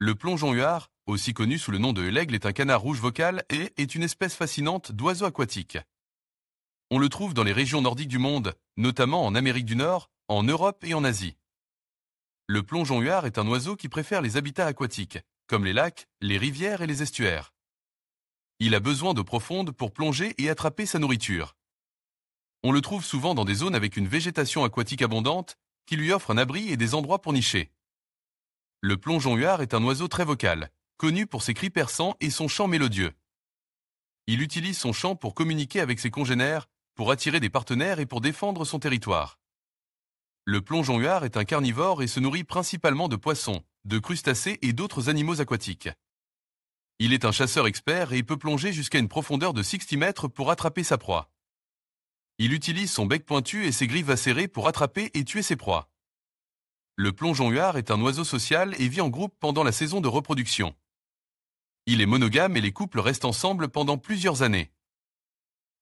Le plongeon-huard, aussi connu sous le nom de l'aigle, est un canard rouge vocal et est une espèce fascinante d'oiseau aquatique. On le trouve dans les régions nordiques du monde, notamment en Amérique du Nord, en Europe et en Asie. Le plongeon-huard est un oiseau qui préfère les habitats aquatiques, comme les lacs, les rivières et les estuaires. Il a besoin d'eau profonde pour plonger et attraper sa nourriture. On le trouve souvent dans des zones avec une végétation aquatique abondante, qui lui offre un abri et des endroits pour nicher. Le plongeon-huard est un oiseau très vocal, connu pour ses cris perçants et son chant mélodieux. Il utilise son chant pour communiquer avec ses congénères, pour attirer des partenaires et pour défendre son territoire. Le plongeon-huard est un carnivore et se nourrit principalement de poissons, de crustacés et d'autres animaux aquatiques. Il est un chasseur expert et peut plonger jusqu'à une profondeur de 60 mètres pour attraper sa proie. Il utilise son bec pointu et ses griffes acérées pour attraper et tuer ses proies. Le plongeon-huard est un oiseau social et vit en groupe pendant la saison de reproduction. Il est monogame et les couples restent ensemble pendant plusieurs années.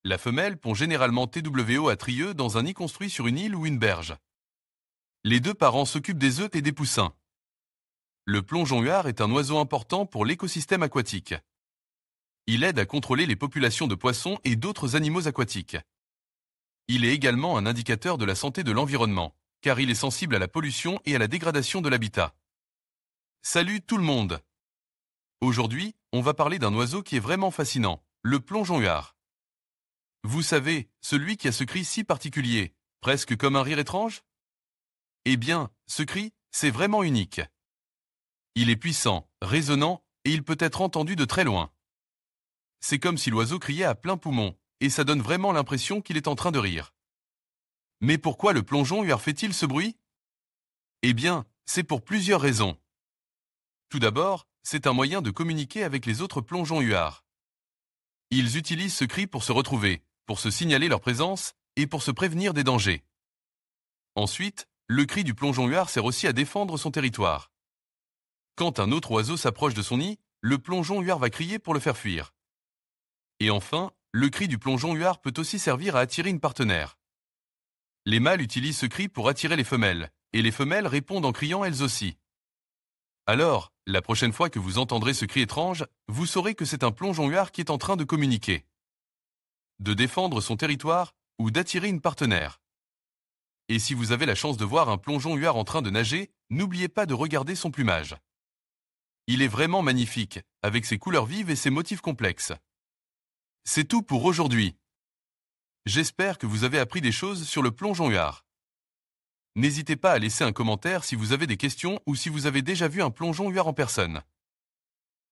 La femelle pond généralement TWO à Trieux dans un nid construit sur une île ou une berge. Les deux parents s'occupent des œufs et des poussins. Le plongeon-huard est un oiseau important pour l'écosystème aquatique. Il aide à contrôler les populations de poissons et d'autres animaux aquatiques. Il est également un indicateur de la santé de l'environnement, car il est sensible à la pollution et à la dégradation de l'habitat. Salut tout le monde! Aujourd'hui, on va parler d'un oiseau qui est vraiment fascinant, le plongeon-huard. Vous savez, celui qui a ce cri si particulier, presque comme un rire étrange? Eh bien, ce cri, c'est vraiment unique. Il est puissant, résonnant, et il peut être entendu de très loin. C'est comme si l'oiseau criait à plein poumon, et ça donne vraiment l'impression qu'il est en train de rire. Mais pourquoi le plongeon-huard fait-il ce bruit? Eh bien, c'est pour plusieurs raisons. Tout d'abord, c'est un moyen de communiquer avec les autres plongeons-huards. Ils utilisent ce cri pour se retrouver, pour se signaler leur présence et pour se prévenir des dangers. Ensuite, le cri du plongeon-huard sert aussi à défendre son territoire. Quand un autre oiseau s'approche de son nid, le plongeon-huard va crier pour le faire fuir. Et enfin, le cri du plongeon-huard peut aussi servir à attirer une partenaire. Les mâles utilisent ce cri pour attirer les femelles, et les femelles répondent en criant elles aussi. Alors, la prochaine fois que vous entendrez ce cri étrange, vous saurez que c'est un plongeon-huard qui est en train de communiquer, de défendre son territoire ou d'attirer une partenaire. Et si vous avez la chance de voir un plongeon-huard en train de nager, n'oubliez pas de regarder son plumage. Il est vraiment magnifique, avec ses couleurs vives et ses motifs complexes. C'est tout pour aujourd'hui. J'espère que vous avez appris des choses sur le plongeon-huard. N'hésitez pas à laisser un commentaire si vous avez des questions ou si vous avez déjà vu un plongeon-huard en personne.